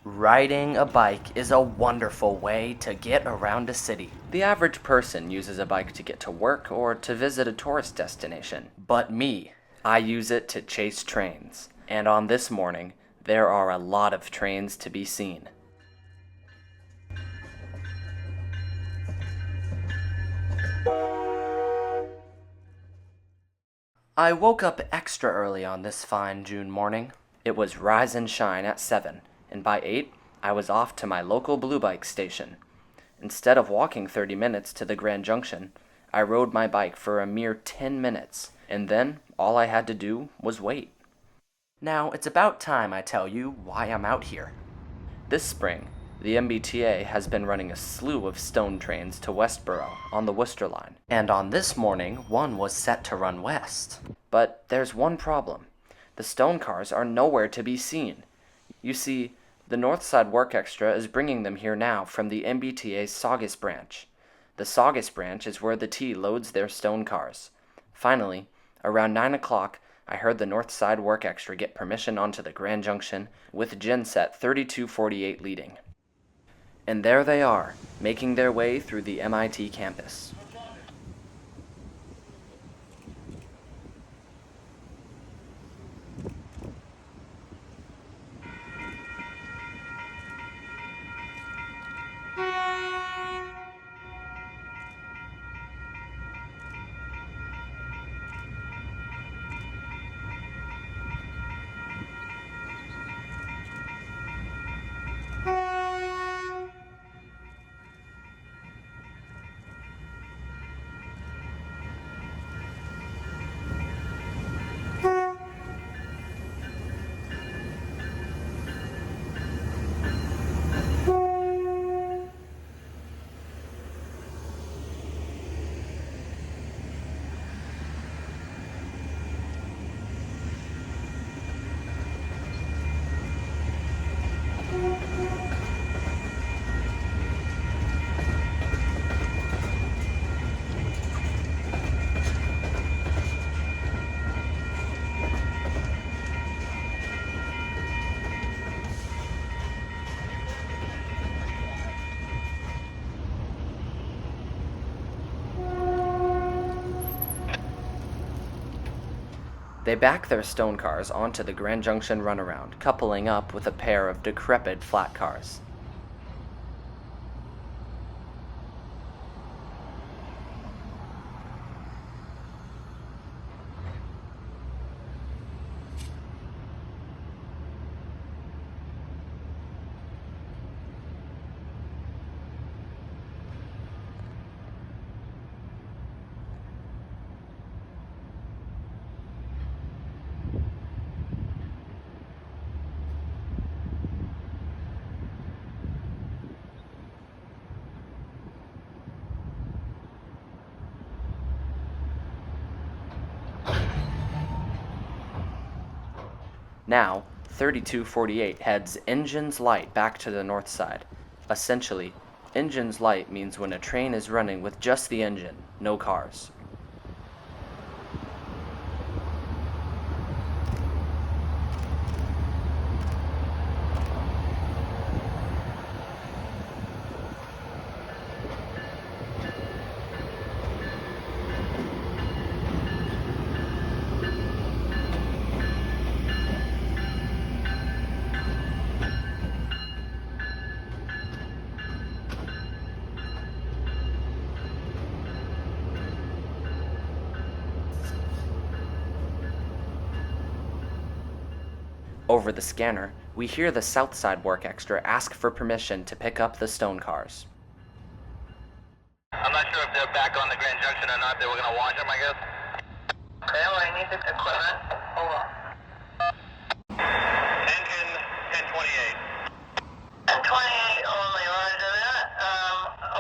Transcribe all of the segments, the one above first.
Riding a bike is a wonderful way to get around a city. The average person uses a bike to get to work or to visit a tourist destination. But me, I use it to chase trains. And on this morning, there are a lot of trains to be seen. I woke up extra early on this fine June morning. It was rise and shine at 7, and by 8, I was off to my local blue bike station. Instead of walking 30 minutes to the Grand Junction, I rode my bike for a mere 10 minutes, and then all I had to do was wait. Now, it's about time I tell you why I'm out here. This spring, the MBTA has been running a slew of stone trains to Westboro on the Worcester line, and on this morning, one was set to run west. But there's one problem. The stone cars are nowhere to be seen. You see, the Northside Work Extra is bringing them here now from the MBTA's Saugus branch. The Saugus branch is where the T loads their stone cars. Finally, around 9 o'clock, I heard the Northside Work Extra get permission onto the Grand Junction with Genset 3248 leading. And there they are, making their way through the MIT campus. They back their stone cars onto the Grand Junction Runaround, coupling up with a pair of decrepit flat cars. Now, 3248 heads engines light back to the north side. Essentially, engines light means when a train is running with just the engine, no cars. Over the scanner, we hear the Southside Work Extra ask for permission to pick up the stone cars. I'm not sure if they're back on the Grand Junction or not. They were going to wash them, I guess. Okay, well, I need the equipment. Hold on. Engine 1028. 1028 only, roger that.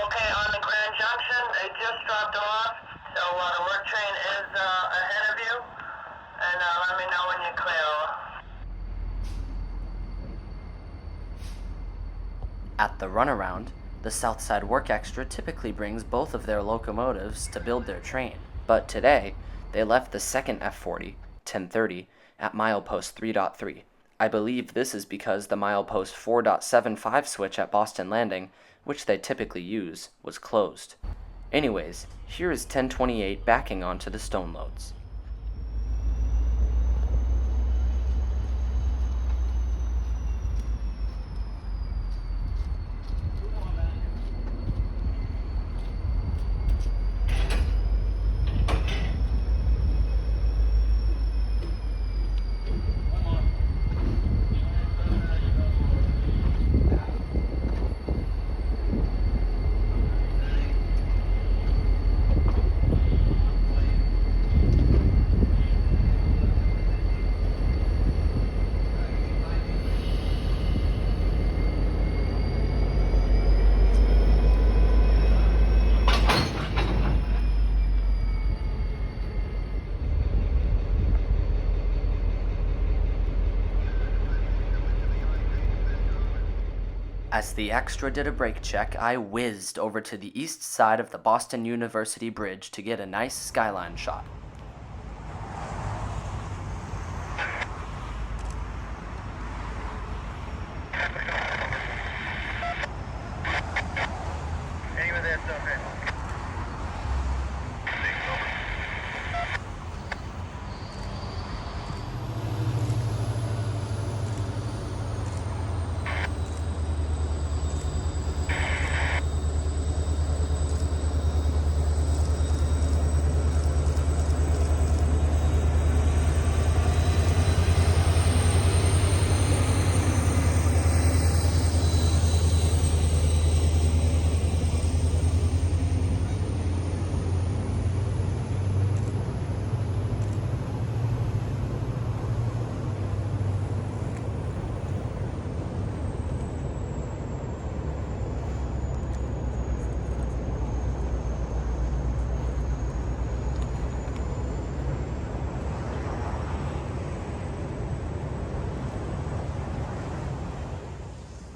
Okay, on the Grand Junction, they just dropped off. So the work train is ahead of you. And let me know when you're clear. At the runaround, the Southside Work Extra typically brings both of their locomotives to build their train, but today they left the second F40, 1030, at milepost 3.3, I believe this is because the milepost 4.75 switch at Boston Landing, which they typically use, was closed. Anyways, here is 1028 backing onto the stone loads. As the extra did a brake check, I whizzed over to the east side of the Boston University Bridge to get a nice skyline shot. Any of that stuff in?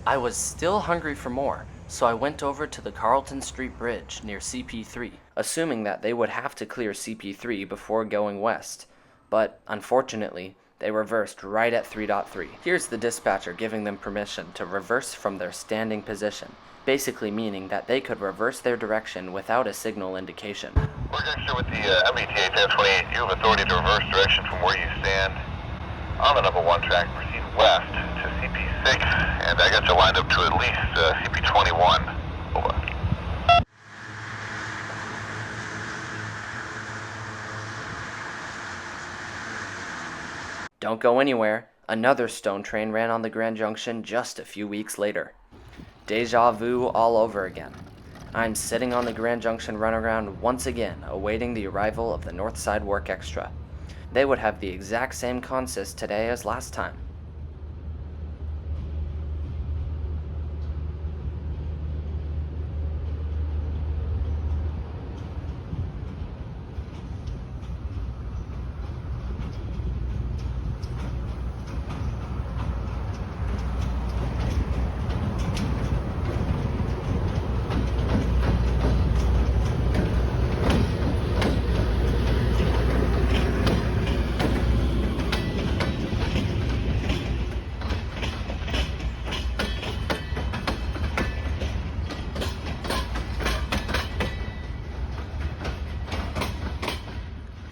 I was still hungry for more, so I went over to the Carlton Street Bridge near CP3, assuming that they would have to clear CP3 before going west. But, unfortunately, they reversed right at 3.3. Here's the dispatcher giving them permission to reverse from their standing position, basically meaning that they could reverse their direction without a signal indication. Work Extra with the MBTA 1028. You have authority to reverse direction from where you stand on the number 1 track. Proceed west to CP6, and I got you lined up to at least CP21. Over. Don't go anywhere. Another stone train ran on the Grand Junction just a few weeks later. Deja vu all over again. I'm sitting on the Grand Junction runaround once again, awaiting the arrival of the Northside Work Extra. They would have the exact same consist today as last time.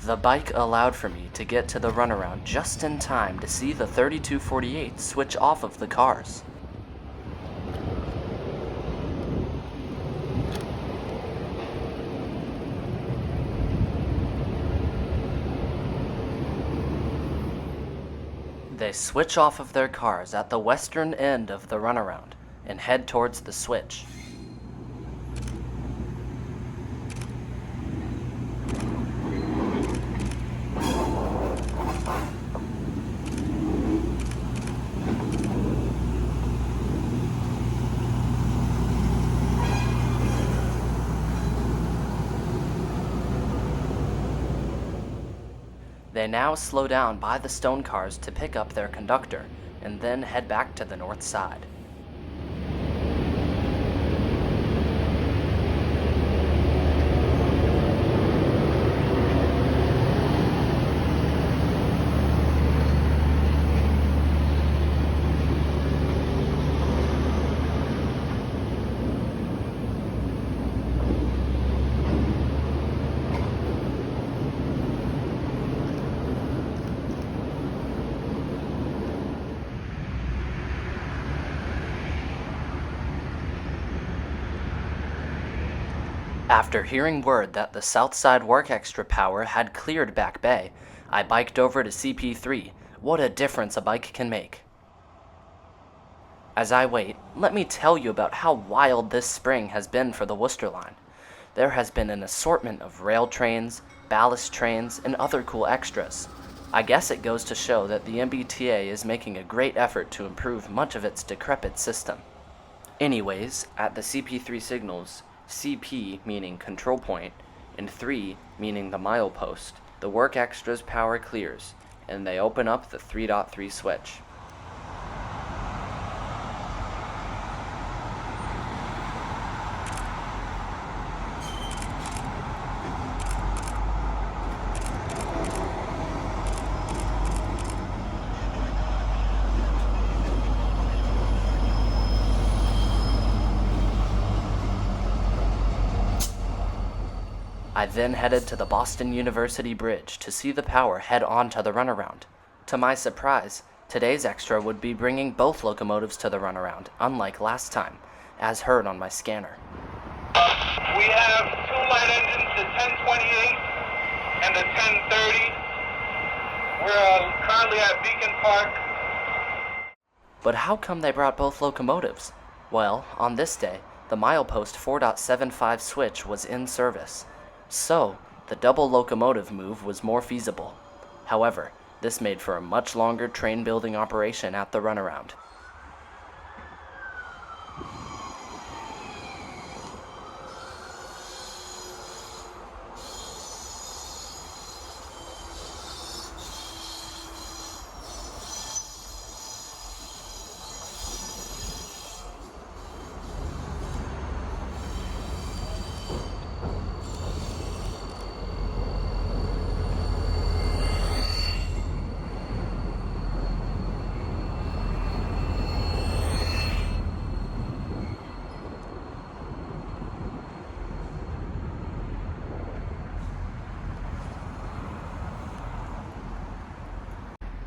The bike allowed for me to get to the runaround just in time to see the 3248 switch off of the cars. They switch off of their cars at the western end of the runaround and head towards the switch. They now slow down by the stone cars to pick up their conductor, and then head back to the north side. After hearing word that the Southside Work Extra power had cleared Back Bay, I biked over to CP3. What a difference a bike can make. As I wait, let me tell you about how wild this spring has been for the Worcester line. There has been an assortment of rail trains, ballast trains, and other cool extras. I guess it goes to show that the MBTA is making a great effort to improve much of its decrepit system. Anyways, at the CP3 signals, CP meaning control point, and 3 meaning the milepost, the work extra's power clears, and they open up the 3.3 switch. I then headed to the Boston University Bridge to see the power head on to the runaround. To my surprise, today's extra would be bringing both locomotives to the runaround, unlike last time, as heard on my scanner. We have two light engines, the 1028 and the 1030. We're currently at Beacon Park. But how come they brought both locomotives? Well, on this day, the milepost 4.75 switch was in service. So, the double locomotive move was more feasible. However, this made for a much longer train building operation at the runaround.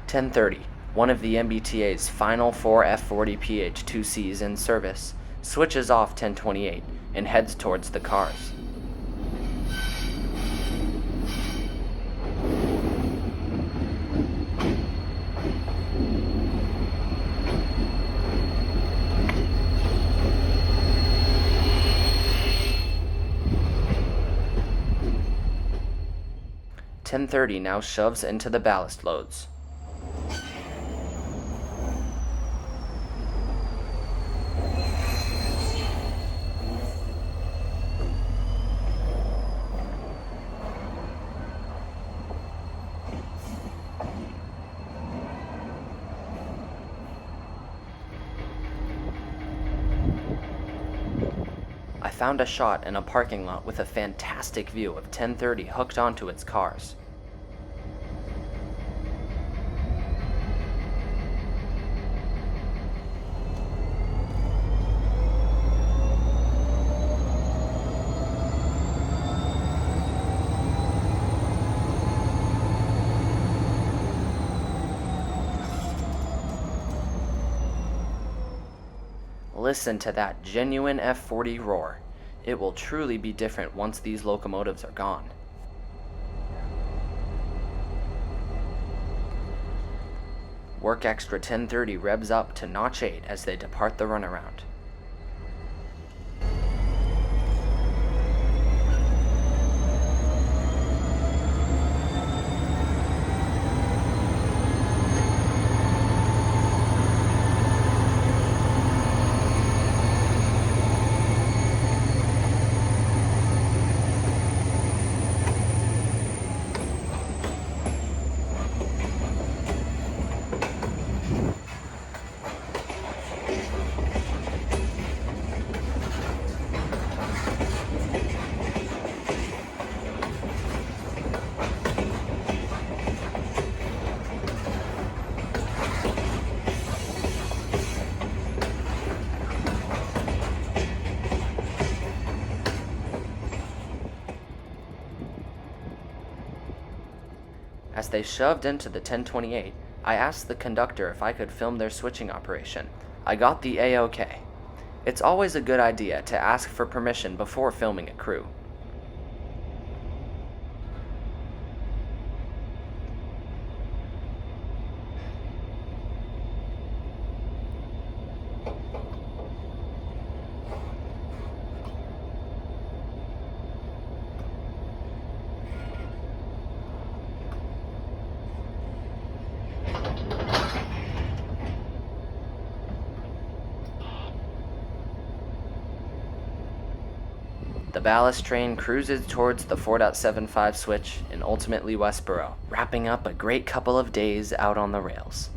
"10:30, one of the MBTA's final 4 F40PH2Cs in service, switches off 1028 and heads towards the cars. "10:30 now shoves into the ballast loads. I found a shot in a parking lot with a fantastic view of 1030 hooked onto its cars. Listen to that genuine F40 roar. It will truly be different once these locomotives are gone. Work Extra 1030 revs up to notch 8 as they depart the runaround. As they shoved into the 1028, I asked the conductor if I could film their switching operation. I got the A-OK. It's always a good idea to ask for permission before filming a crew. The Ballast train cruises towards the 4.75 switch and ultimately Westboro, wrapping up a great couple of days out on the rails.